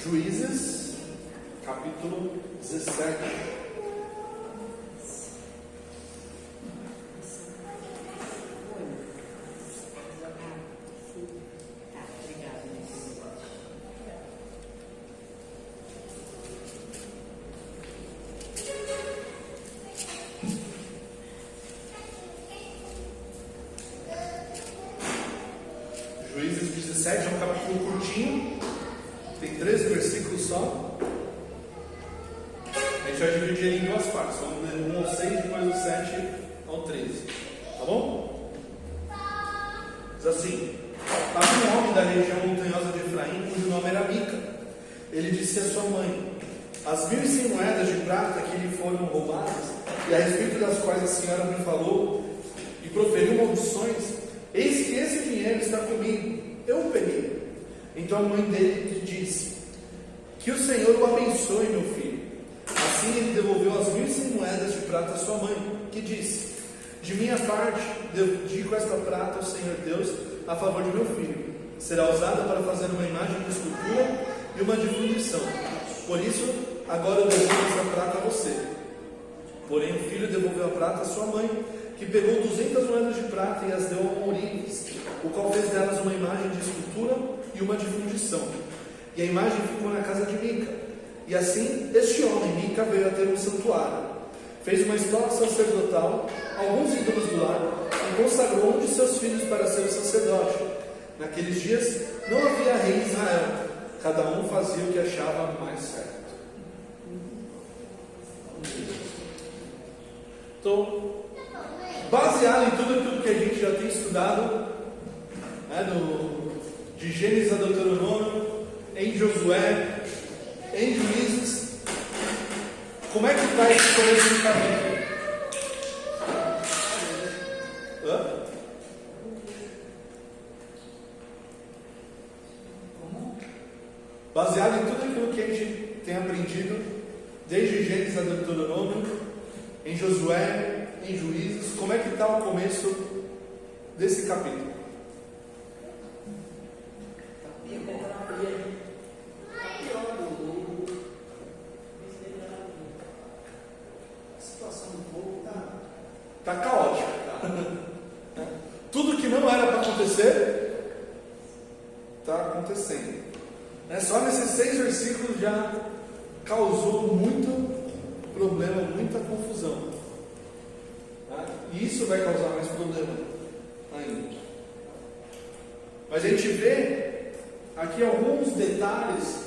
Juízes, capítulo 17. Juízes 17 é um capítulo curtinho, tem 13 versículos só. A gente vai dividir ele em duas partes, vamos ler 1 ao 6, depois do 7 ao 13, tá bom? Diz assim: havia um homem da região montanhosa de Efraim, cujo nome era Mica. Ele disse à sua mãe: as 1.100 moedas de prata que lhe foram roubadas, e a respeito das quais a senhora me falou e proferiu maldições, eis que esse dinheiro está comigo, eu o peguei. Então a mãe dele lhe disse: que o Senhor o abençoe, meu filho. Assim ele devolveu as 1.100 moedas de prata à sua mãe, que disse: de minha parte, dedico esta prata ao Senhor Deus a favor de meu filho. Será usada para fazer uma imagem de escultura e uma de fundição. Por isso, agora eu devolvo esta prata a você. Porém, o filho devolveu a prata à sua mãe, que pegou 200 moedas de prata e as deu ao ourives, o qual fez delas uma imagem de escultura e uma de fundição. E a imagem ficou na casa de Mica. E assim, este homem, Mica, veio a ter um santuário. Fez uma estola sacerdotal, alguns ídolos do lar, e consagrou um de seus filhos para ser o sacerdote. Naqueles dias, não havia rei em Israel. Cada um fazia o que achava mais certo. Então, baseado em tudo aquilo que a gente já tem estudado, de Gênesis a Deuteronômio, em Josué, em Juízes, como é que está esse começo do capítulo? Baseado em tudo aquilo que a gente tem aprendido, desde Gênesis a Deuteronômio, em Josué, em Juízes, como é que está o começo desse capítulo? Está caótico. Tudo que não era para acontecer está acontecendo. Só nesses 6 versículos já causou muito problema, muita confusão. E isso vai causar mais problema ainda. Mas a gente vê aqui alguns detalhes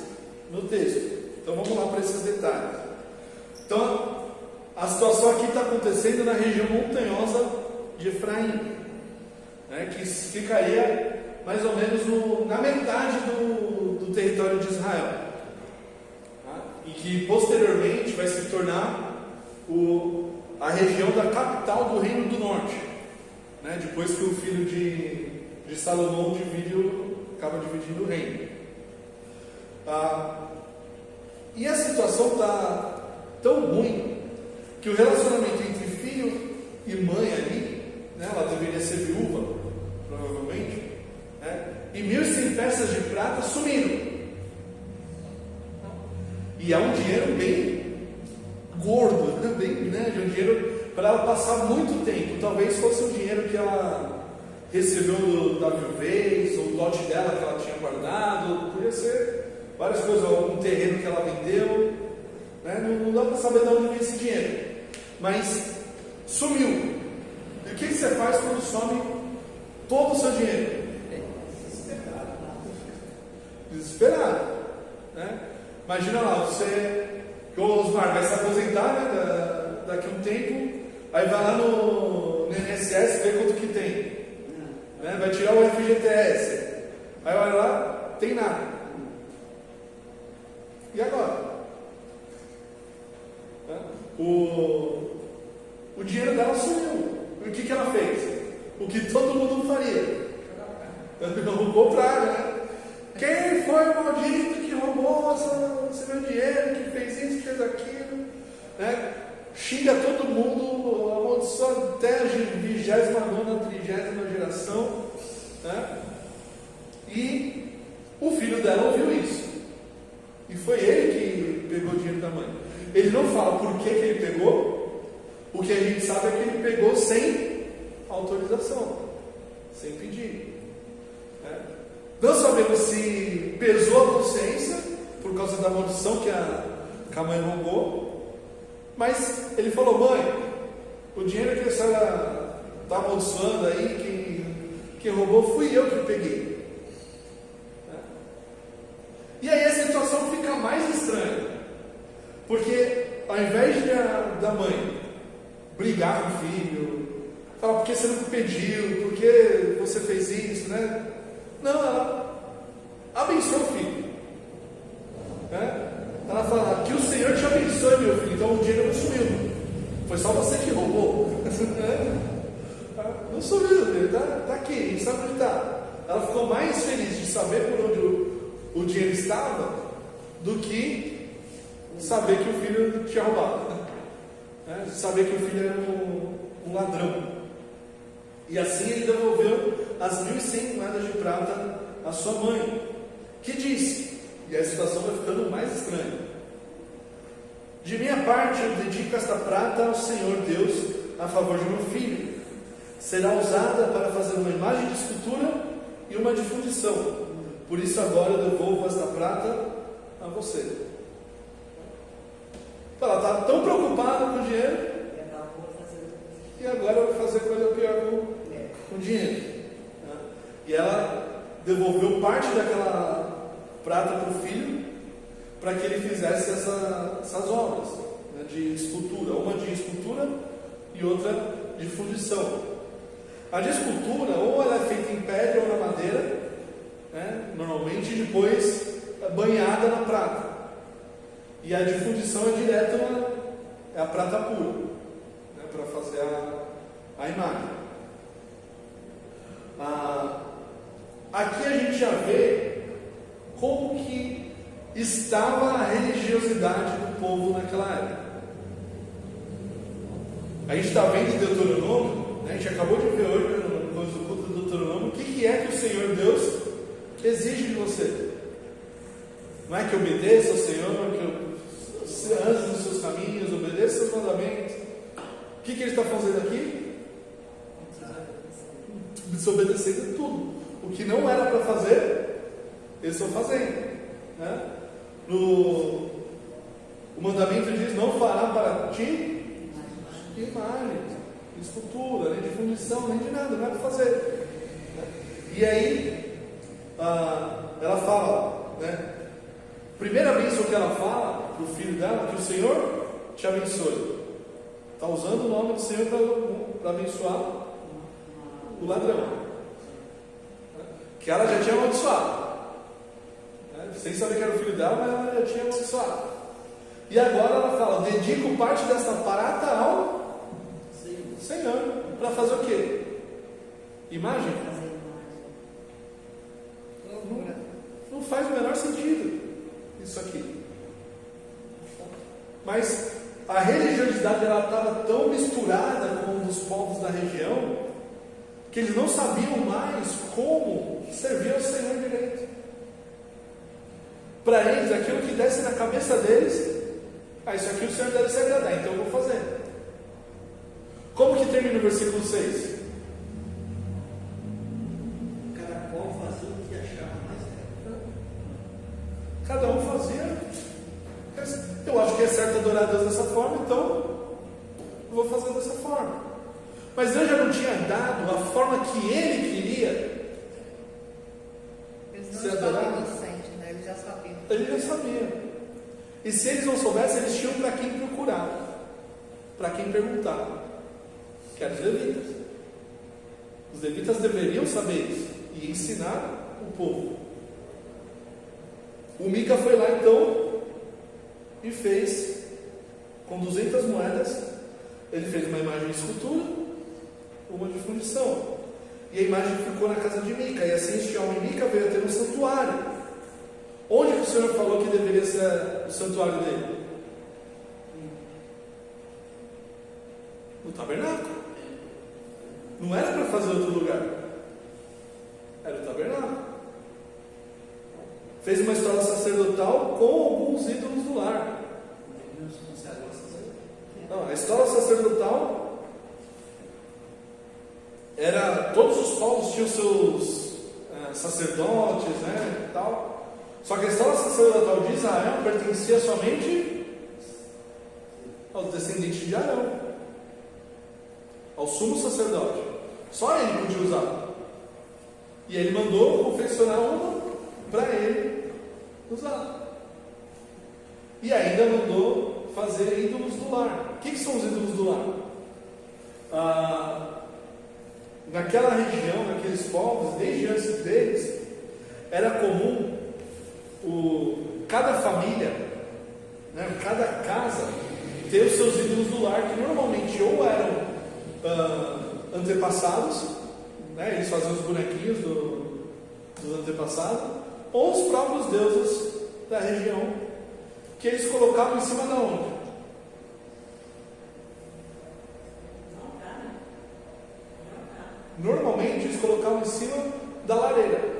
no texto. Então vamos lá para esses detalhes. Então, a situação aqui está acontecendo na região montanhosa de Efraim, que ficaria mais ou menos na metade do território de Israel, e que posteriormente vai se tornar a região da capital do Reino do Norte, depois que o filho de Salomão acaba dividindo o reino. E a situação está tão ruim que o relacionamento entre filho e mãe ali, ela deveria ser viúva, provavelmente, e 1.100 peças de prata sumiram. E é um dinheiro bem gordo, um dinheiro para ela passar muito tempo. Talvez fosse o dinheiro que ela recebeu da viuvez, ou o dote dela que ela tinha guardado, podia ser várias coisas, algum terreno que ela vendeu, não dá para saber de onde vem esse dinheiro. Mas sumiu. E o que você faz quando some todo o seu dinheiro? Desesperado. Imagina lá, que o Osmar vai se aposentar, daqui a um tempo, aí vai lá no INSS ver quanto que tem, vai tirar o FGTS, aí olha lá, tem nada. E agora? O dinheiro dela sumiu. O que ela fez? O que todo mundo faria? Roubou praga, Quem foi o maldito que roubou esse meu dinheiro, que fez isso, que fez aquilo? Xinga todo mundo, amaldiçoa até a 29ª, 30ª geração. E o filho dela ouviu isso. E Ele não fala por que ele pegou. O que a gente sabe é que ele pegou sem autorização, sem pedir. Não sabemos se pesou a consciência por causa da maldição que a mãe roubou, mas ele falou: mãe, o dinheiro que a senhora está amaldiçoando aí, quem roubou fui eu que peguei. E aí a situação fica mais estranha, porque ao invés da mãe brigar com o filho, falar por que você não pediu, por que você fez isso, né? Não, ela abençoa o filho. Ela fala: que o Senhor te abençoe, meu filho. Então o dinheiro não sumiu, foi só você que roubou. Não sumiu, ele está aqui, a gente sabe onde está. Ela ficou mais feliz de saber por onde o dinheiro estava do que saber que o filho tinha roubado, de saber que o filho era um ladrão. E assim ele devolveu as 1.100 moedas de prata à sua mãe, que disse, e a situação vai ficando mais estranha: de minha parte eu dedico esta prata ao Senhor Deus a favor de meu filho. Será usada para fazer uma imagem de escultura e uma de fundição. Por isso agora eu devolvo esta prata a você. Ela está tão preocupada com o dinheiro, e agora eu vou fazer coisa pior com o dinheiro. E ela devolveu parte daquela prata para o filho, para que ele fizesse essas obras, de escultura, uma de escultura e outra de fundição. A de escultura, ou ela é feita em pedra ou na madeira, normalmente depois banhada na prata. E a de fundição é direto é a prata pura, para fazer a imagem. Aqui a gente já vê como que estava a religiosidade do povo naquela época. A gente está vendo em Deuteronômio, a gente acabou de ver hoje no culto do Deuteronômio, o que é que o Senhor Deus exige de você. Não é que obedeça ao Senhor, que você ande nos seus caminhos, obedeça aos seus mandamentos. O que ele está fazendo aqui? Desobedecendo tudo. O que não era para fazer, eles estão fazendo. O mandamento diz: não fará para ti imagem, escultura, nem de fundição, nem de nada, não é para fazer. E aí ela fala, primeira bênção que ela fala para o filho dela: que o Senhor te abençoe. Está usando o nome do Senhor para abençoar o ladrão, que ela já tinha amaldiçoado, sem saber que era o filho dela, mas ela já tinha amaldiçoado. E agora ela fala: dedico parte desta prata ao Senhor. Para fazer o quê? Imagem? Não faz o menor sentido isso aqui. Mas a religiosidade estava tão misturada com os povos da região que eles não sabiam mais como servir ao Senhor direito. Para eles, aquilo que desce na cabeça deles: isso aqui o Senhor deve se agradar, então eu vou fazer. Como que termina o versículo 6? Cada qual fazia o que achava mais certo. Cada um fazia. Eu acho que é certo adorar a Deus dessa forma, então eu vou fazer dessa forma. Mas Deus já não tinha dado a forma que Ele queria. Eles não estavam inocentes, eles já sabiam. Ele já sabia. E se eles não soubessem, eles tinham para quem procurar, para quem perguntar, que eram os levitas. Os levitas deveriam saber isso e ensinar o povo. O Mica foi lá então e fez, com 200 moedas, ele fez uma imagem de escultura, uma de fundição. E a imagem ficou na casa de Mica. E assim este homem Mica veio a ter um santuário. Onde que o Senhor falou que deveria ser o santuário dele? No tabernáculo. Não era para fazer outro lugar. Era o tabernáculo. Fez uma escola sacerdotal com alguns ídolos do lar. Não se Não, a escola sacerdotal era, todos os povos tinham seus sacerdotes, né, e tal. Só que a escola sacerdotal de Israel pertencia somente aos descendentes de Arão, ao sumo sacerdote. Só ele podia usar. E ele mandou confeccionar uma para ele usar. E ainda mandou fazer ídolos do lar. O que são os ídolos do lar? Naquela região, naqueles povos, desde antes deles, era comum cada família, né, cada casa, ter os seus ídolos do lar, que normalmente ou eram antepassados, né, eles faziam os bonequinhos dos antepassados, ou os próprios deuses da região, que eles colocavam em cima da onde? Normalmente eles colocavam em cima da lareira.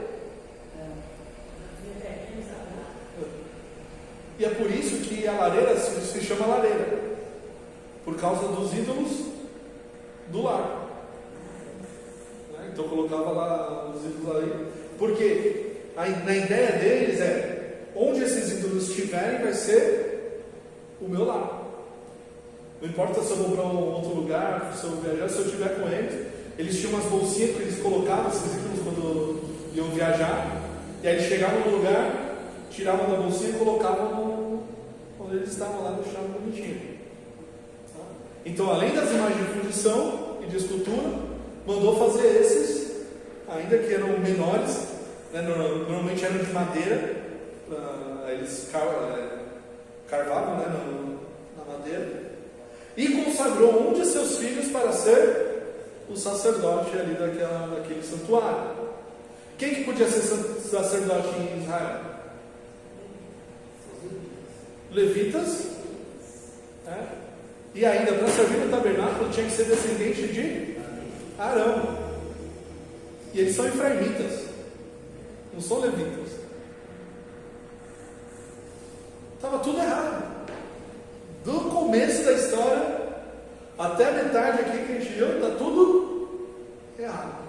E é por isso que a lareira se chama lareira, por causa dos ídolos do lar. Então colocava lá os ídolos ali, porque na ideia deles onde esses ídolos estiverem vai ser o meu lar. Não importa se eu vou para um outro lugar, se eu vou viajar, se eu estiver com eles tinham umas bolsinhas que eles colocavam esses ídolos quando iam viajar, e aí eles chegavam no lugar, tiravam da bolsinha e colocavam onde eles estavam lá, deixavam bonitinho. Então, além das imagens de fundição e de escultura, mandou fazer esses, ainda que eram menores, né, normalmente eram de madeira, eles carvavam, né, na madeira, e consagrou um de seus filhos para ser o sacerdote ali daquele santuário. Quem que podia ser sacerdote em Israel? Levitas, né? E ainda para servir no tabernáculo tinha que ser descendente de Arão. E eles são efraimitas, não são levitas. Estava tudo errado. Do começo da história até a metade aqui que a gente viu, está tudo errado.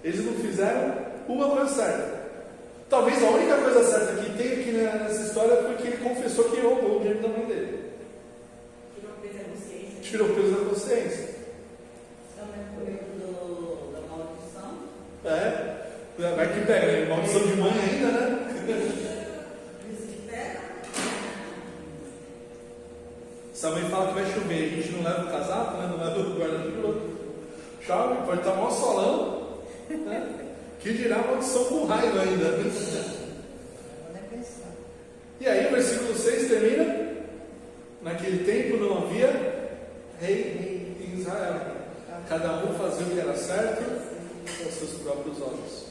Eles não fizeram uma coisa certa. Talvez a única coisa certa que tem aqui nessa história foi que ele confessou que roubou o dinheiro da mãe dele. Tirou o peso da consciência. Também foi da maldição. Vai que pega, né? Maldição de mãe ainda, né? Se a mãe fala que vai chover, a gente não leva o casaco, né? Não leva o guarda-chuva. Chove, pode estar mó solão, né? Que dirá maldição com raiva ainda. E aí o versículo 6 termina: naquele tempo não havia rei em Israel, cada um fazia o que era certo com seus próprios olhos.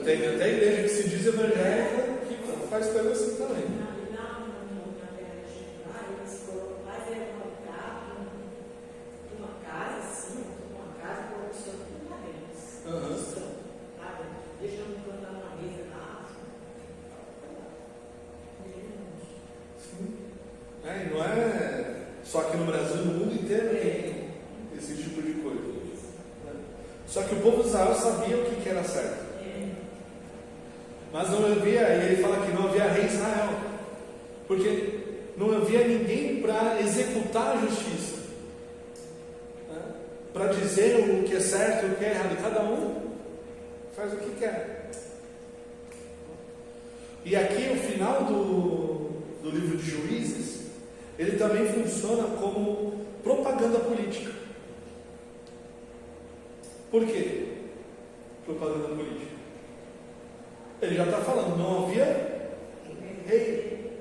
Tem até igreja que se diz evangélica que faz coisa assim também. Não é só aqui no Brasil, no mundo inteiro tem esse tipo de coisa. Só que o povo de Israel sabia o que era certo. Mas não havia, e ele fala que não havia rei em Israel, porque não havia ninguém para executar a justiça, né? Para dizer o que é certo e o que é errado. Cada um faz o que quer. E aqui o final do livro de Juízes, ele também funciona como propaganda política. Por quê? Propaganda política. Ele já está falando, não havia rei.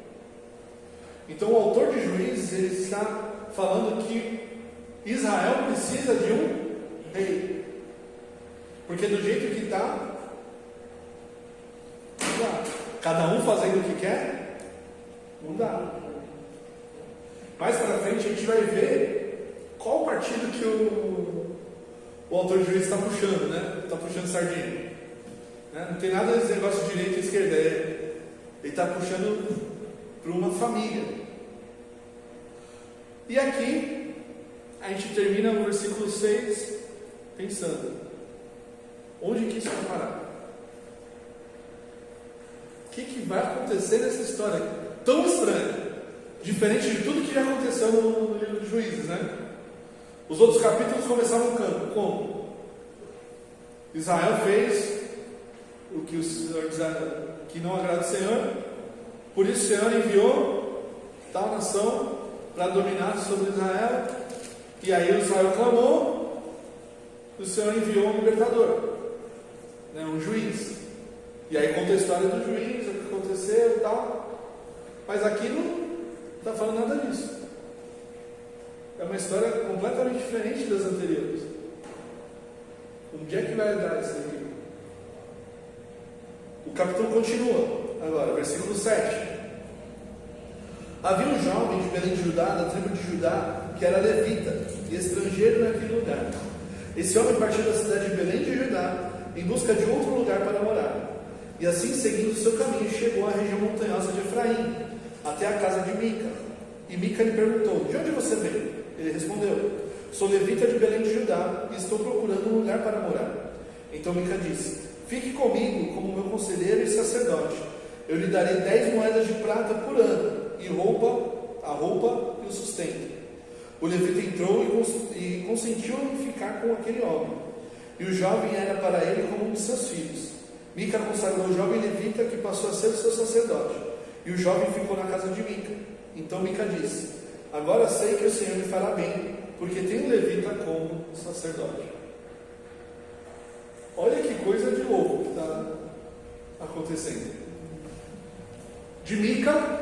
Então o autor de Juízes, ele está falando que Israel precisa de um rei. Porque do jeito que está, cada um fazendo o que quer, não dá. Mais para frente a gente vai ver qual partido que o autor de Juízes está puxando, né? Está puxando sardinha. Né? Não tem nada desse negócio de direita e esquerda. Ele está puxando para uma família. E aqui a gente termina no versículo 6 pensando: onde que isso vai parar? O que vai acontecer nessa história tão estranha? Diferente de tudo que já aconteceu no livro de Juízes, né? Os outros capítulos começavam como? Israel fez o que o Senhor que não agrada o Senhor, por isso o Senhor enviou tal nação para dominar sobre Israel, e aí o Israel clamou, o Senhor enviou um libertador, né, um juiz, e aí conta a história do juiz, o que aconteceu e tal, mas aqui não está falando nada disso. É uma história completamente diferente das anteriores. Onde é que vai dar isso aqui? O capítulo continua agora, versículo 7. Havia um jovem de Belém de Judá, da tribo de Judá, que era levita e estrangeiro naquele lugar. Esse homem partiu da cidade de Belém de Judá em busca de outro lugar para morar. E assim, seguindo o seu caminho, chegou à região montanhosa de Efraim, até a casa de Mica. E Mica lhe perguntou: de onde você veio? Ele respondeu: sou levita de Belém de Judá e estou procurando um lugar para morar. Então Mica disse: fique comigo como meu conselheiro e sacerdote. Eu lhe darei 10 moedas de prata por ano, e a roupa e o sustento. O levita entrou e consentiu em ficar com aquele homem. E o jovem era para ele como um de seus filhos. Mica consagrou o jovem levita, que passou a ser o seu sacerdote. E o jovem ficou na casa de Mica. Então Mica disse: agora sei que o Senhor me fará bem, porque tem um levita como sacerdote. Olha que coisa de louco que está acontecendo. De Mica,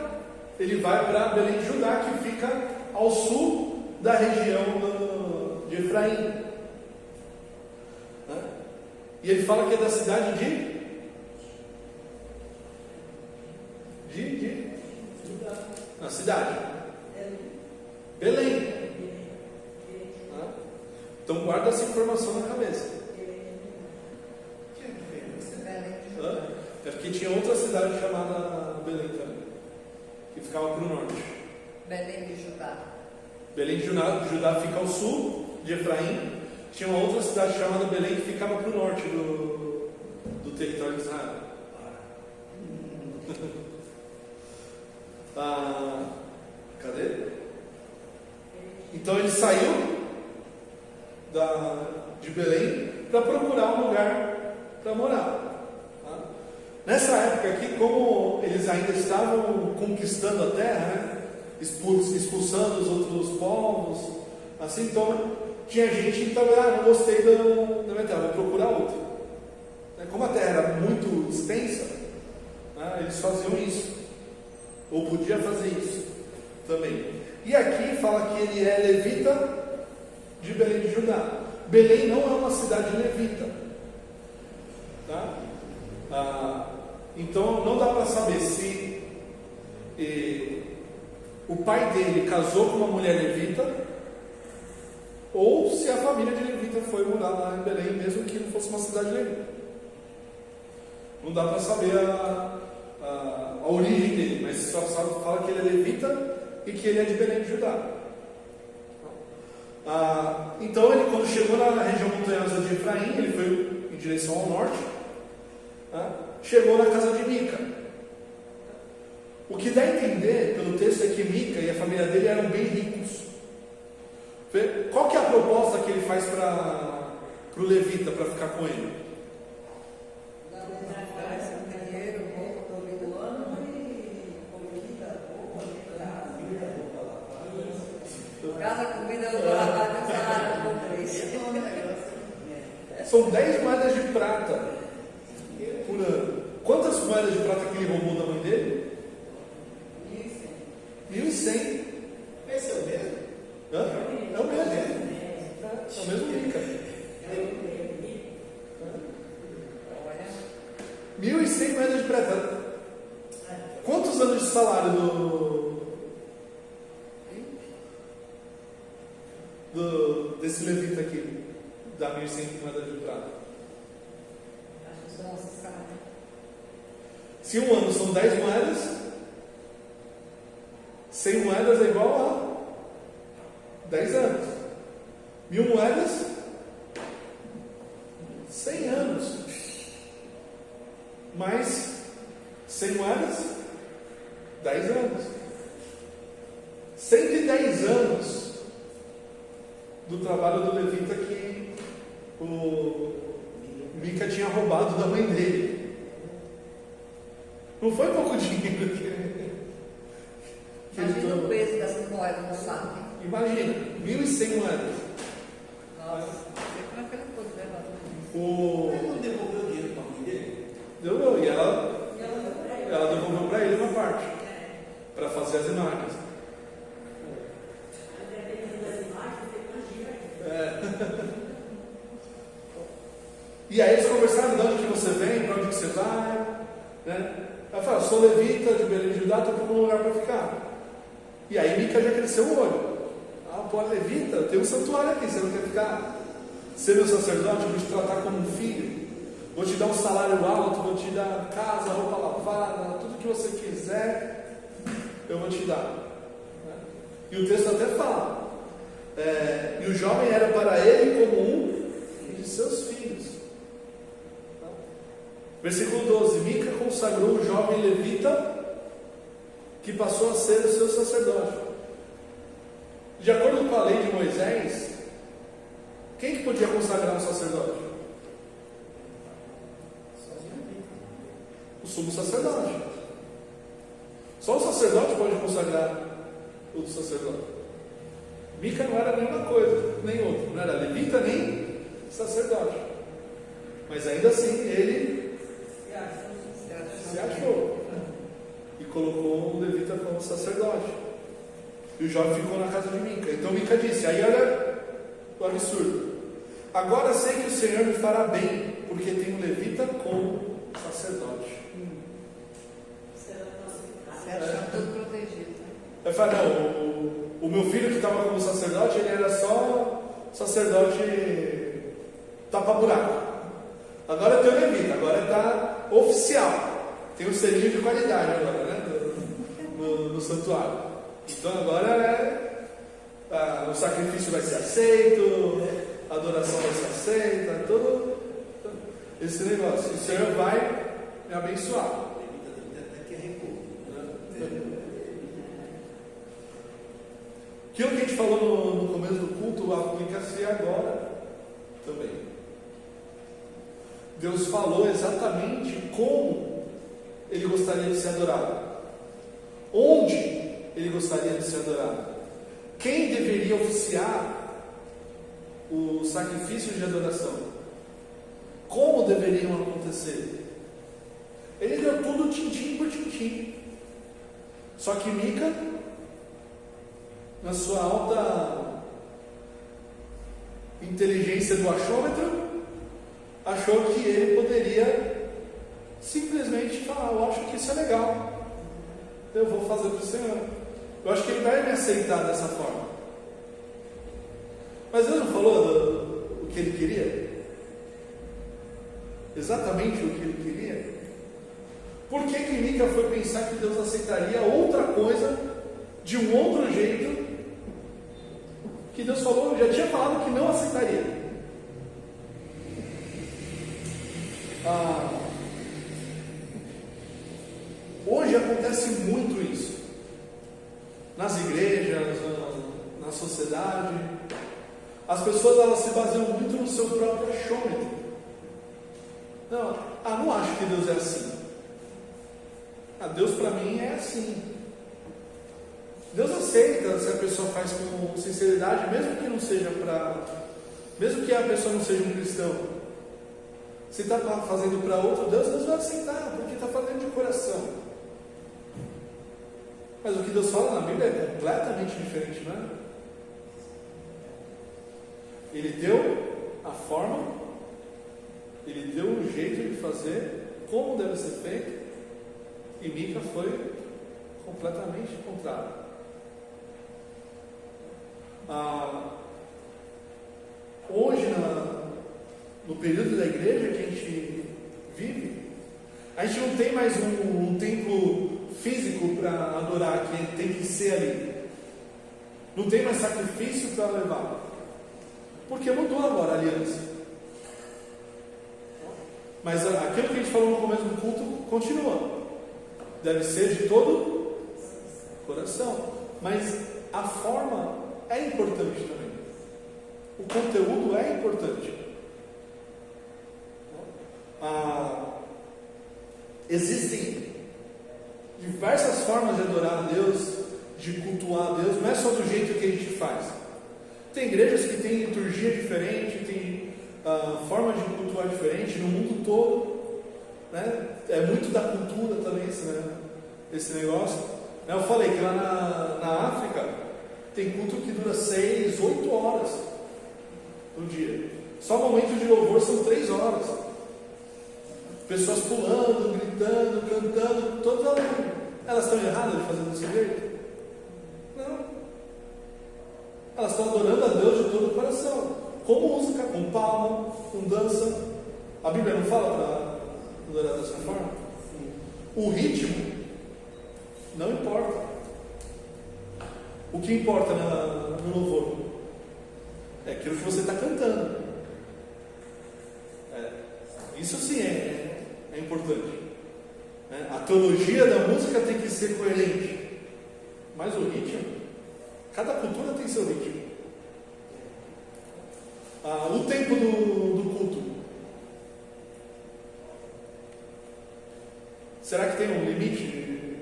ele vai para Belém de Judá, que fica ao sul da região de Efraim. E ele fala que é da cidade de na cidade Belém. Então guarda essa informação na cabeça. É porque tinha outra cidade chamada Belém também, que ficava para o norte. Belém de Judá. Belém de Judá fica ao sul de Efraim. Tinha uma outra cidade chamada Belém que ficava para o norte do território de Israel. Cadê? Então ele saiu de Belém para procurar um lugar para morar. Nessa época aqui, como eles ainda estavam conquistando a terra, né? Expulsando os outros povos, assim, então tinha gente que estava: não gostei da minha terra, vou procurar outra. Como a terra era muito extensa, né, eles faziam isso, ou podia fazer isso também. E aqui fala que ele é levita de Belém de Judá. Belém não é uma cidade levita, tá? Então não dá para saber se o pai dele casou com uma mulher levita, ou se a família de levita foi morar lá em Belém, mesmo que não fosse uma cidade levita. Não dá para saber a origem dele, mas só fala que ele é levita e que ele é de Belém de Judá. Então ele, quando chegou na região montanhosa de Efraim, ele foi em direção ao norte, chegou na casa de Mica. O que dá a entender pelo texto é que Mica e a família dele eram bem ricos. Qual que é a proposta que ele faz para o levita, para ficar com ele? Casa, comida, eu vou lavar meu salário por isso. São 10 moedas de prata por ano. Quantas moedas de prata que ele roubou da mãe dele? 1.100. Esse é o mesmo? Hã? É o mesmo. É o mesmo Mica. 1.100 moedas de prata. Quantos anos de salário desse levita aqui? Da 1.100 moedas de prata. Se um ano são 10 moedas, 100 moedas é igual a 10 anos. 1.000 moedas, 100 anos. Mais 100 moedas, 10 anos. 110 anos do trabalho do levita que o Mica tinha roubado da mãe dele. Não foi pouco dinheiro que Imagina o peso dessas moedas no saco. Imagina, 1.100 moedas. Nossa, sei como é que ele pôde levar tudo Ele não devolveu o dinheiro para a mãe dele? Deu, e ela devolveu para ele uma parte, para fazer as imagens. E aí eles conversaram: de onde que você vem, para onde que você vai, né? Ela falou: sou levita de Belém de Judá, estou procurando um lugar para ficar. E aí Mica já cresceu o olho. Pô, levita, tem um santuário aqui, você não quer ficar? Ser meu sacerdote, eu vou te tratar como um filho, vou te dar um salário alto, vou te dar casa, roupa lavada, tudo que você quiser, eu vou te dar. E o texto até fala: e o jovem era para ele como um de seus filhos. Versículo 12: Mica consagrou o jovem levita, que passou a ser o seu sacerdote. De acordo com a lei de Moisés, quem que podia consagrar um sacerdote? O sumo sacerdote. Só o sacerdote pode consagrar o sacerdote. Mica não era nenhuma coisa, nem outra. Não era levita nem sacerdote. Mas ainda assim, ele se achou. E colocou o levita como sacerdote. E o jovem ficou na casa de Mica. Então Mica disse: aí olha o absurdo. Agora sei que o Senhor me fará bem, porque tem um levita como sacerdote. Você acha tudo protegido, né? Eu falei: não, o meu filho que estava como sacerdote, ele era só sacerdote tapa-buraco. Agora tem o levita, agora está oficial. Tem um selinho de qualidade agora, né? No santuário. Então agora o sacrifício vai ser aceito, a adoração vai ser aceita, todo esse negócio. O Senhor vai me abençoar. Aquilo que a gente falou no começo do culto aplica-se agora também. Deus falou exatamente como Ele gostaria de ser adorado, onde Ele gostaria de ser adorado, quem deveria oficiar o sacrifício de adoração, como deveriam acontecer. Ele deu tudo tintim por tintim. Só que Mica, na sua alta inteligência do achômetro, achou que ele poderia simplesmente falar: eu acho que isso é legal, eu vou fazer para o Senhor, eu acho que Ele vai me aceitar dessa forma. Mas Deus não falou o que Ele queria? Exatamente o que Ele queria? Por que que Mica foi pensar que Deus aceitaria outra coisa, de um outro jeito, que Deus falou, já tinha falado que não aceitaria? Hoje acontece muito isso nas igrejas, na sociedade. As pessoas, elas se baseiam muito no seu próprio achômetro. Não acho que Deus é assim. Deus para mim é assim. Deus aceita se a pessoa faz com sinceridade, mesmo que a pessoa não seja um cristão. Se está fazendo para outro Deus, Deus vai aceitar, porque está fazendo de coração. Mas o que Deus fala na Bíblia é completamente diferente, não é? Ele deu a forma, ele deu o jeito de fazer, como deve ser feito, e Mica foi completamente contrário. Hoje, no período da igreja que a gente vive, a gente não tem mais um templo físico para adorar, que tem que ser ali. Não tem mais sacrifício para levar. Porque mudou agora a aliança. Mas aquilo que a gente falou no começo do culto continua. Deve ser de todo coração. Mas a forma é importante também. O conteúdo é importante. Existem diversas formas de adorar a Deus, de cultuar a Deus. Não é só do jeito que a gente faz. Tem igrejas que têm liturgia diferente, tem forma de cultuar diferente no mundo todo, né? É muito da cultura também esse negócio. Eu falei que lá na África tem culto que dura 6, 8 horas no dia. Só o momento de louvor são 3 horas. Pessoas pulando, gritando, cantando, todas alegres. Elas estão erradas de fazer desse jeito? Não. Elas estão adorando a Deus de todo o coração. Com música, com palma, com dança. A Bíblia não fala para adorar dessa forma? O ritmo não importa. O que importa no louvor é aquilo que você está cantando. Isso sim é importante. A teologia da música tem que ser coerente. Mas o ritmo, cada cultura tem seu ritmo. O tempo do culto. Será que tem um limite?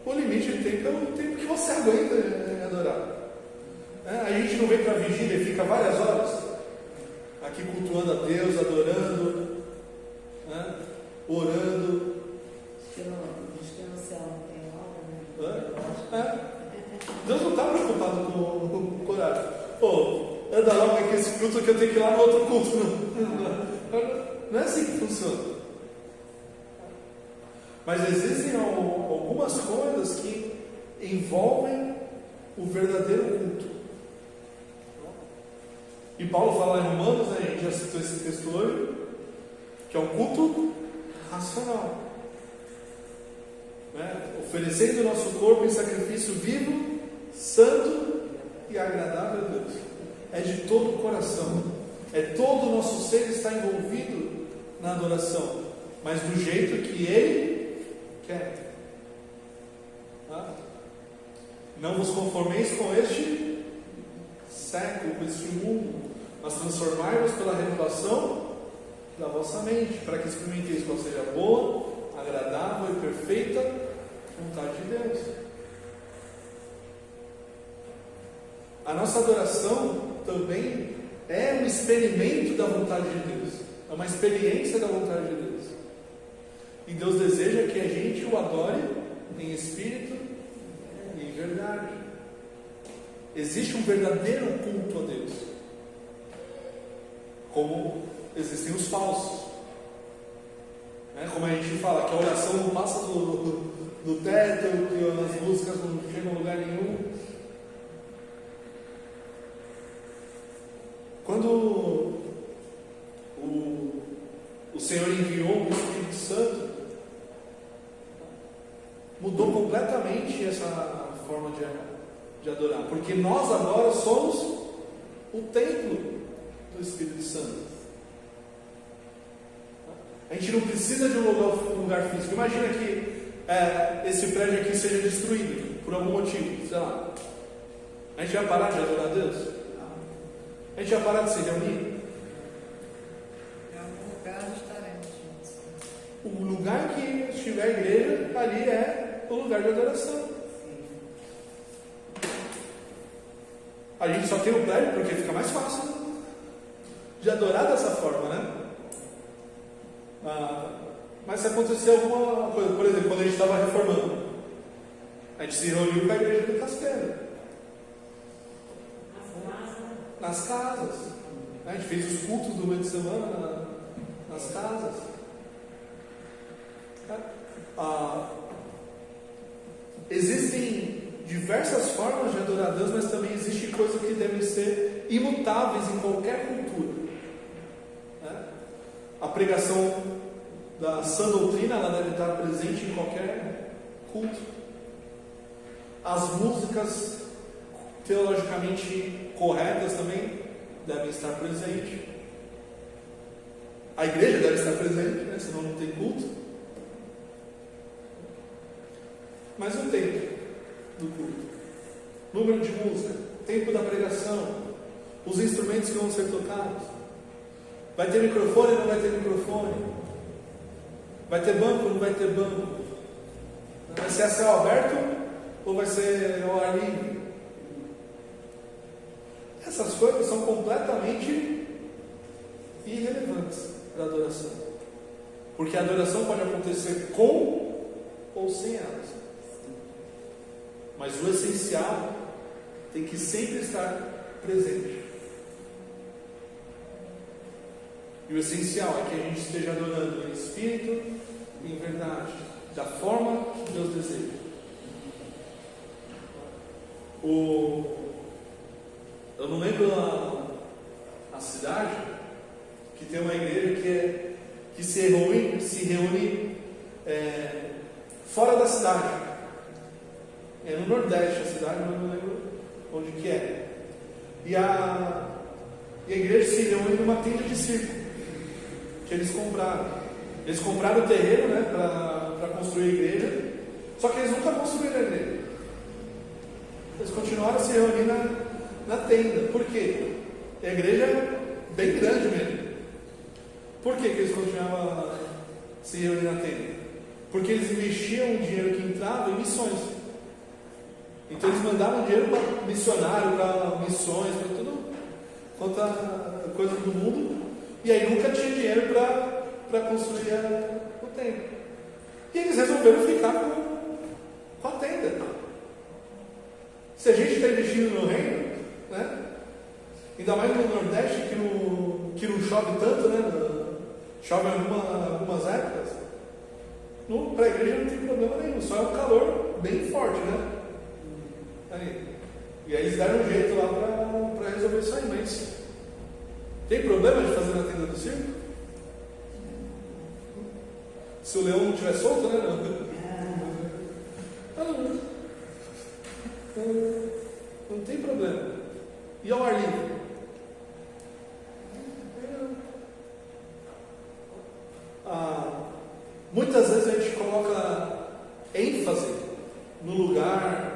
O limite de tempo é o tempo que você aguenta adorar. A gente não vem para a vigília e fica várias horas aqui cultuando a Deus, adorando, orando. Diz que no céu não tem hora, né? Deus não está preocupado com coragem. Anda logo aqui esse culto que eu tenho que ir lá no outro culto. Não é assim que funciona. Mas existem algumas coisas que envolvem o verdadeiro culto. E Paulo fala em Romanos, a gente já citou esse texto hoje, que é um culto racional. Oferecendo o nosso corpo em sacrifício vivo, santo e agradável a Deus. É de todo o coração. Todo o nosso ser está envolvido na adoração, mas do jeito que Ele quer. Não vos conformeis com este século, com este mundo, mas transformai-vos pela renovação da vossa mente, para que experimenteis qual seja a boa, agradável e perfeita vontade de Deus. A nossa adoração também é um experimento da vontade de Deus, é uma experiência da vontade de Deus. E Deus deseja que a gente o adore em espírito e em verdade. Existe um verdadeiro culto a Deus, como existem os falsos. Como a gente fala, que a oração não passa do teto, que as músicas não chegam a lugar nenhum. Quando o Senhor enviou o Espírito Santo, mudou completamente essa forma de adorar, porque nós agora somos o templo do Espírito Santo. A gente não precisa de um lugar físico. Imagina que esse prédio aqui seja destruído por algum motivo, sei lá. A gente vai parar de adorar a Deus? A gente vai parar de se reunir? Em algum lugar estaremos juntos. O lugar que estiver a igreja, ali é o lugar de adoração. A gente só tem o prédio porque fica mais fácil. de adorar dessa forma, né? Mas se acontecer alguma coisa, por exemplo, quando a gente estava reformando, a gente se reuniu com a igreja do Castelo. Nas casas. A gente fez os cultos do meio de semana nas casas. Existem diversas formas de adorar a Deus, mas também existem coisas que devem ser imutáveis em qualquer cultura. A pregação da sã doutrina, ela deve estar presente em qualquer culto. As músicas teologicamente corretas também devem estar presentes. A igreja deve estar presente, né? Senão não tem culto. Mas o tempo do culto, número de música, tempo da pregação, os instrumentos que vão ser tocados. Vai ter microfone ou não vai ter microfone? Vai ter banco ou não vai ter banco? Vai ser a céu aberto ou vai ser ao ar livre? Essas coisas são completamente irrelevantes para a adoração. Porque a adoração pode acontecer com ou sem elas. Mas o essencial tem que sempre estar presente. E o essencial é que a gente esteja adorando em espírito e em verdade, da forma que Deus deseja. Eu não lembro a cidade que tem uma igreja que se reúne fora da cidade. É no Nordeste a cidade, mas não lembro onde que é. E a igreja se reúne numa tenda de circo que eles compraram. Eles compraram o terreno, né, para construir a igreja, só que eles nunca construíram a igreja. Eles continuaram a se reunir na tenda. Por quê? A igreja é bem grande mesmo. Por que eles continuavam a se reunir na tenda? Porque eles investiam o dinheiro que entrava em missões. Então eles mandavam dinheiro para missionário, para missões, para tudo quanto a coisa do mundo. E aí nunca tinha dinheiro para construir o templo. E eles resolveram ficar com a tenda. Se a gente está investindo no reino, né? Ainda mais no Nordeste, que não chove tanto, né? Chove em algumas épocas. Para a igreja não tem problema nenhum, só é um calor bem forte, né? E aí eles deram um jeito lá para resolver isso aí, mas tem problema de fazer na tenda do circo? Se o leão não estiver solto, né? Não tem problema. E ao ar livre? Muitas vezes a gente coloca ênfase no lugar,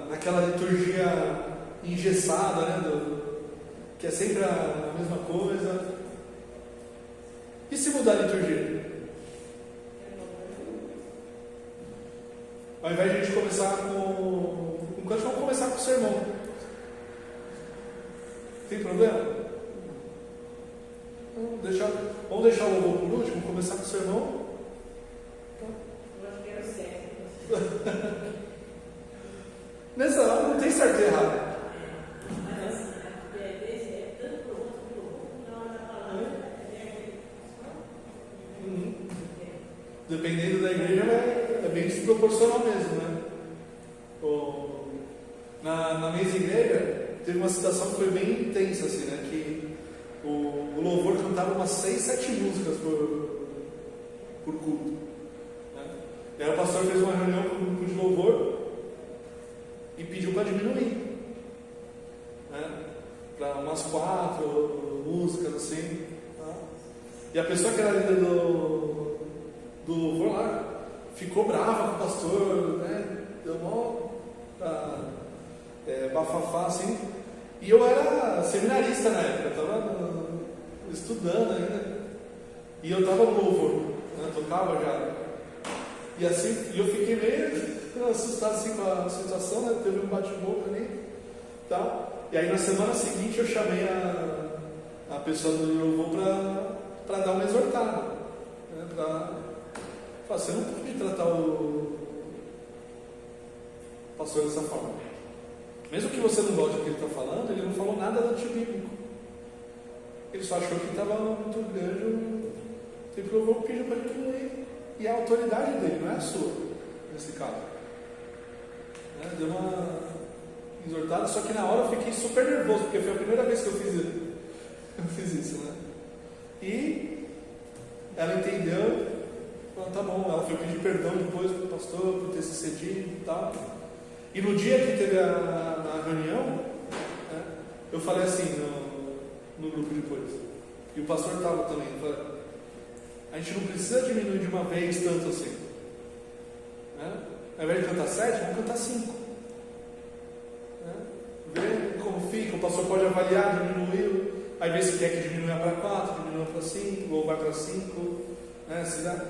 naquela liturgia engessada, né? Que é sempre a mesma coisa. E se mudar a liturgia? Ao invés de a gente começar com canto, vamos começar com o sermão. Tem problema? Vamos deixar o louvor por último, começar com o sermão? Eu acho que era certo. Nessa hora não tem certo e errado. Mas assim, é tanto para o outro que o outro, na hora da palavra. Dependendo da igreja, é bem desproporcional mesmo, né? Na minha igreja, teve uma situação que foi bem intensa, assim, né? Que o louvor cantava umas 6, 7 músicas por culto. Né? E aí o pastor fez uma reunião com o grupo de louvor e pediu para diminuir, né? Para umas 4 músicas assim. Tá? E a pessoa que era líder do louvor lá ficou brava com o pastor, né? Deu mó bafafá assim. E eu era seminarista na época, eu estava estudando ainda. E eu estava no louvor, né? Tocava já. E assim, eu fiquei meio assustado assim com a situação, né? Teve um bate-boca ali, tal. E aí na semana seguinte eu chamei a pessoa do louvor para dar uma exortada. Né? Você não pode tratar o pastor dessa forma. Mesmo que você não goste do que ele está falando, ele não falou nada antibíblico. Ele só achou que estava muito grande o tempo que o louvor pediu para ele diminuir. E a autoridade dele, não é a sua, nesse caso. Né? Deu uma exortada, só que na hora eu fiquei super nervoso, porque foi a primeira vez que eu fiz isso, né? E ela entendeu, falou, tá bom, ela foi pedir perdão depois para o pastor por ter se cedido e tal. E no dia que teve a reunião, né, eu falei assim no grupo depois, e o pastor estava também, eu falei, a gente não precisa diminuir de uma vez tanto assim. Né? Ao invés de cantar 7, vamos cantar 5. Né? Ver como fica, o pastor pode avaliar, diminuiu, aí vê se quer que diminua para 4, diminua para 5, ou vai para 5. Né? Se dá.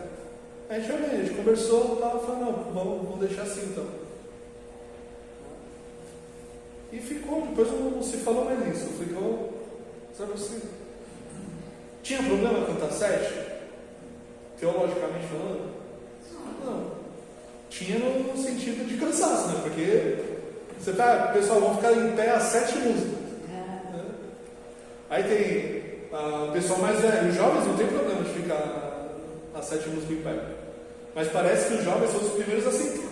A gente conversou e tal, falou, não, vamos deixar assim então. E ficou, depois não se falou mais nisso, ficou, sabe assim. Tinha problema cantar 7? Teologicamente falando? Não. Tinha no sentido de cansaço, né? Porque você tá, pessoal, vão ficar em pé as 7 músicas. Né? Aí tem o pessoal mais velho, os jovens não tem problema de ficar as 7 músicas em pé. Mas parece que os jovens são os primeiros a sentar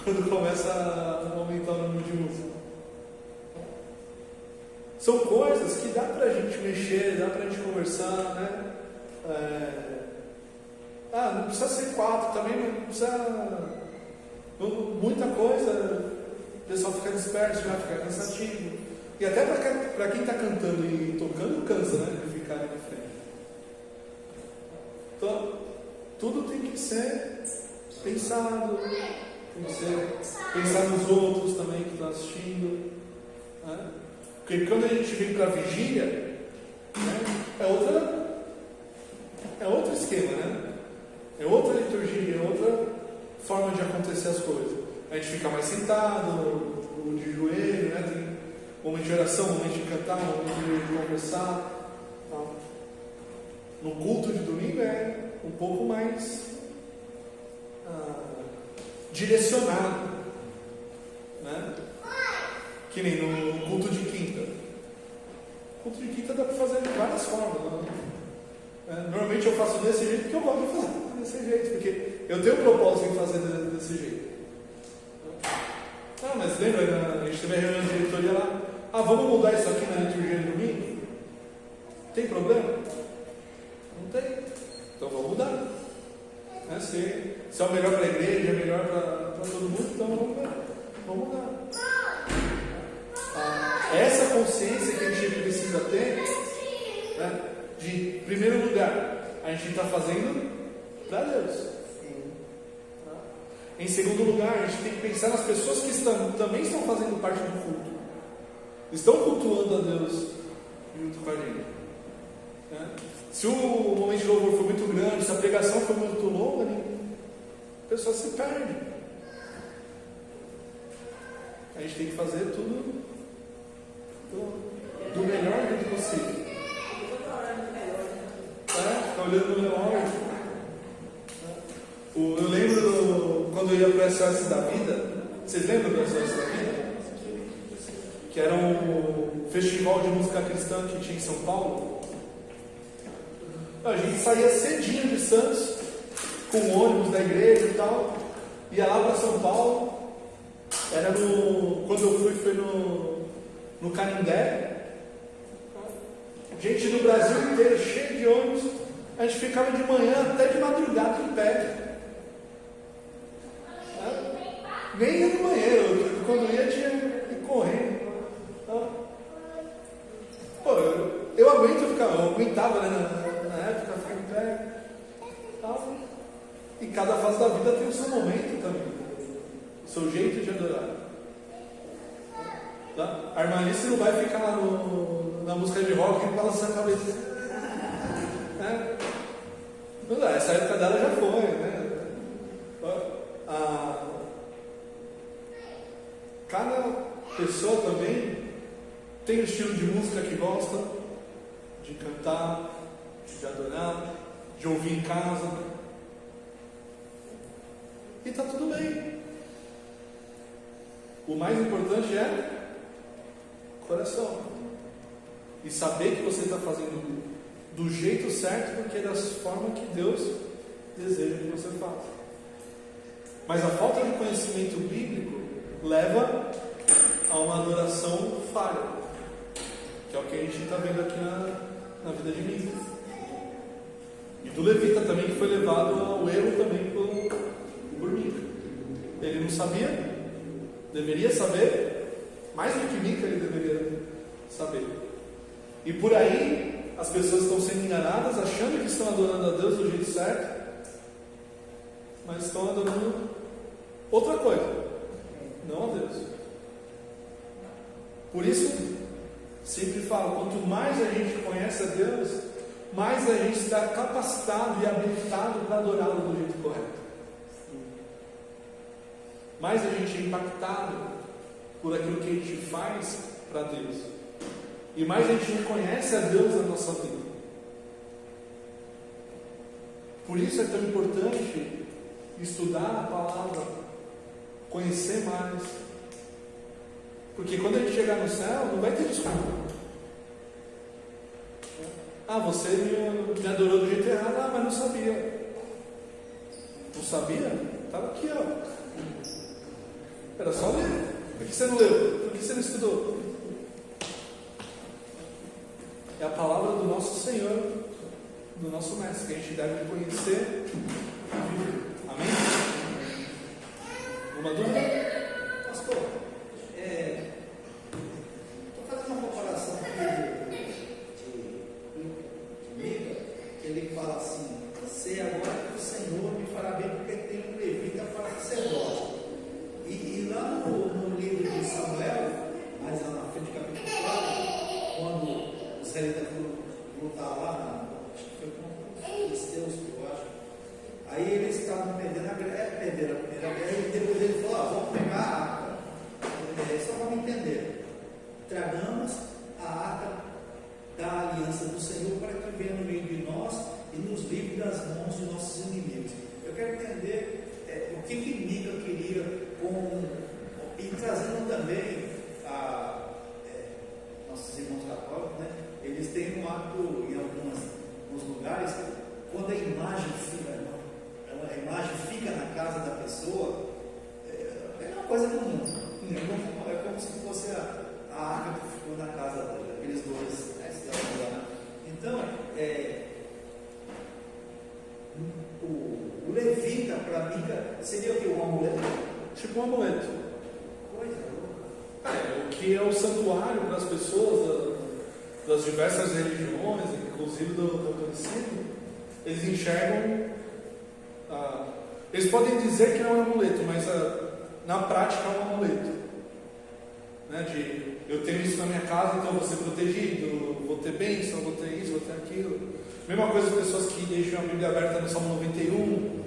quando começa a aumentar o número de músicas. São coisas que dá pra gente mexer, dá pra gente conversar, né? Não precisa ser 4 também, não precisa. Muita coisa, o pessoal fica disperso, vai ficar cansativo. E até para quem está cantando e tocando, cansa, né? De ficar ali na frente. Então, tudo tem que ser pensado, tem que ser pensar nos outros também que estão assistindo. Né? Porque quando a gente vem para a vigília, né, é outro esquema, né? É outra liturgia, é outra forma de acontecer as coisas. A gente fica mais sentado, ou de joelho, né? Tem momento de oração, momento de cantar, momento de conversar. Tá? No culto de domingo é um pouco mais direcionado, né? Que nem no culto de quinta. O culto de quinta dá para fazer de várias formas. Né? Normalmente eu faço desse jeito porque eu gosto de fazer desse jeito, porque eu tenho propósito em fazer desse jeito. Mas lembra, a gente teve a reunião de diretoria lá. Vamos mudar isso aqui na liturgia de domingo? Tem problema? Não tem. Então vamos mudar. Né? Se é o melhor para a igreja, é o melhor para todo mundo, então vamos mudar. Essa consciência que a gente precisa ter, né? De, em primeiro lugar, a gente está fazendo para Deus. Em segundo lugar, a gente tem que pensar nas pessoas que também estão fazendo parte do culto. Estão cultuando a Deus junto com a gente. Né? Se o momento de louvor foi muito grande, se a pregação foi muito longa, a pessoa se perde. A gente tem que fazer tudo do melhor jeito possível. Ficar olhando no relógio. Eu lembro quando eu ia para o SOS da Vida. Vocês lembram do SOS da Vida? Que era um festival de música cristã que tinha em São Paulo. A gente saía cedinho de Santos, com o ônibus da igreja e tal, ia lá para São Paulo. Quando eu fui, foi no Canindé. Gente do Brasil inteiro, cheio de ônibus. A gente ficava de manhã até de madrugada em pé. Nem ia no banheiro, quando ia tinha que ir correndo. Eu aguentava, né, na época, ficar em pé. E cada fase da vida tem o seu momento também, o seu jeito de adorar. Tá? A irmã Alice não vai ficar lá na música de rock e balançar a cabeça. Essa época dela já foi, né? Cada pessoa também tem um estilo de música que gosta, de cantar, de adorar, de ouvir em casa. E está tudo bem. O mais importante é coração. E saber que você está fazendo do jeito certo, porque é da forma que Deus deseja que você faça. Mas a falta de conhecimento bíblico leva a uma adoração falha, que é o que a gente está vendo aqui na vida de Mica. E do levita também, que foi levado ao erro também por Mica. Ele não sabia, deveria saber, mais do que Mica ele deveria saber. E por aí as pessoas estão sendo enganadas, achando que estão adorando a Deus do jeito certo, mas estão adorando outra coisa, não a Deus. Por isso, sempre falo, quanto mais a gente conhece a Deus, mais a gente está capacitado e habilitado para adorá-lo do jeito correto. Mais a gente é impactado por aquilo que a gente faz para Deus. E mais a gente conhece a Deus na nossa vida. Por isso é tão importante estudar a palavra, conhecer mais. Porque quando a gente chegar no céu, não vai ter desculpa. Ah, você me adorou do jeito errado. Ah, mas não sabia. Não sabia? Estava aqui, ó. Era só ler. Por que você não leu? Por que você não estudou? É a palavra do nosso Senhor, do nosso Mestre, que a gente deve conhecer e viver. Amém? Uma dúvida? Pastor, estou fazendo uma comparação aqui de Mica, que ele fala assim: sei agora que o Senhor me fará bem, porque tem um levita para sacerdote. E lá no livro de Samuel, mais lá na frente, capítulo 4, quando os israelitas foram lutar lá, acho que foi com os filisteus, eu acho. Aí eles estavam perdendo a primeira guerra, e depois ele falou: vamos pegar a arca. Só para me entender, tragamos a arca da aliança do Senhor para que venha no meio de nós e nos livre das mãos dos nossos inimigos. Eu quero entender o que Mica queria e trazendo também nossos irmãos católicos, né? Eles têm um hábito em alguns lugares, quando a imagem fica na casa da pessoa, é uma coisa comum. É como se fosse a arca que ficou na casa dele, aqueles dois. Então, o levita para Mica seria o que? Um amuleto? Tipo um amuleto. Coisa louca. O que é o santuário para as pessoas das diversas religiões, inclusive do catolicismo, eles enxergam. Eles podem dizer que não é um amuleto, mas na prática é um amuleto. Né? Eu tenho isso na minha casa, então eu vou ser protegido, vou ter bênção, vou ter isso, vou ter aquilo. Mesma coisa as pessoas que deixam a Bíblia aberta no Salmo 91.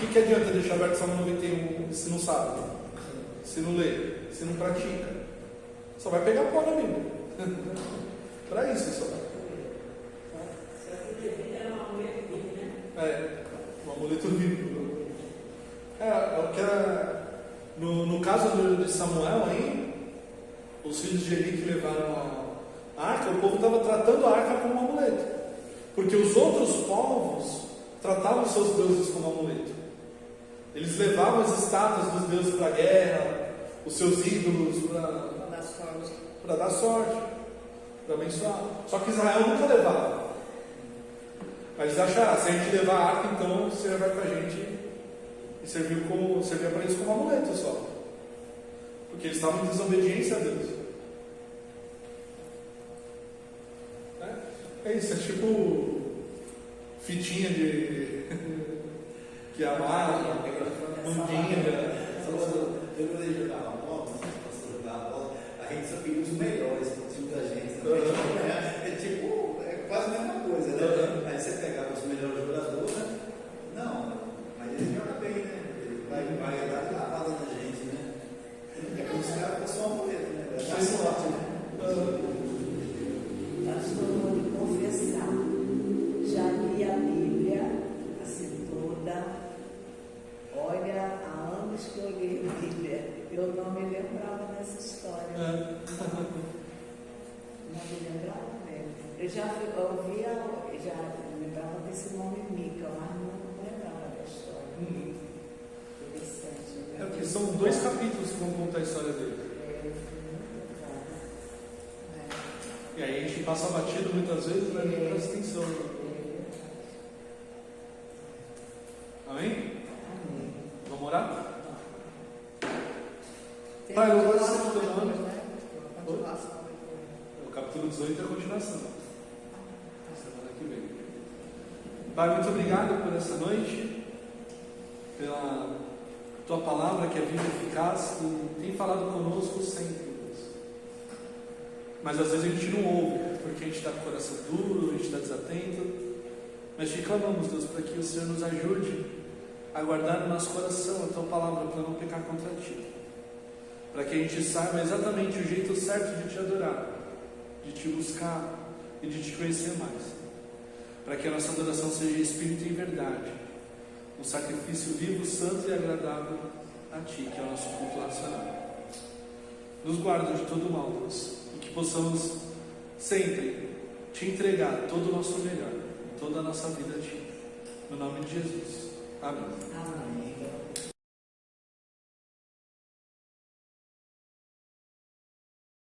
O que adianta deixar aberto o Salmo 91 se não sabe, se não lê, se não pratica? Só vai pegar pó na Bíblia. Para isso só. Era um amuleto vivo, né? Um amuleto vivo. O que era. No caso de Samuel aí, os filhos de Eli que levaram a arca, o povo estava tratando a arca como um amuleto. Porque os outros povos tratavam os seus deuses como amuleto. Eles levavam as estátuas dos deuses para a guerra, os seus ídolos para dar sorte, para abençoar. Só que Israel nunca levava. Mas eles acharam, se a gente levar a arca, então o Senhor vai com a gente. E servia para eles como amuleto só. Porque eles estavam em desobediência a Deus. É isso, é tipo fitinha que amarra, mundinha. Eu quando ele jogava bola, a gente só queria os melhores pro time da gente. É quase a mesma coisa, né? Aí você pegava os melhores jogadores, né? Não, mas ele joga bem, né? Ele vai dar lavada na gente, né? É como se o cara fosse um amuleto, né? Vai dar sorte, né? Eu não me lembrava dessa história. Não me lembrava mesmo. Eu já ouvia, já lembrava desse nome Mica, mas não lembrava da história. Interessante. É porque são 2 capítulos que vão contar a história dele. E aí a gente passa batido muitas vezes, mas nem presta atenção. Amém? Vamos orar? Pai, eu vou ser o teu nome. O capítulo 18 é a continuação. Semana que vem. Pai, muito obrigado por essa noite, pela tua palavra que é viva e eficaz e tem falado conosco sempre, Deus. Mas às vezes a gente não ouve, porque a gente está com o coração duro, a gente está desatento. Mas te clamamos, Deus, para que o Senhor nos ajude a guardar no nosso coração a tua palavra para não pecar contra ti. Para que a gente saiba exatamente o jeito certo de te adorar, de te buscar e de te conhecer mais. Para que a nossa adoração seja espírito e verdade, um sacrifício vivo, santo e agradável a ti, que é o nosso culto racional. Nos guarda de todo mal, Deus, e que possamos sempre te entregar todo o nosso melhor, toda a nossa vida a ti. No nome de Jesus. Amém. Amém.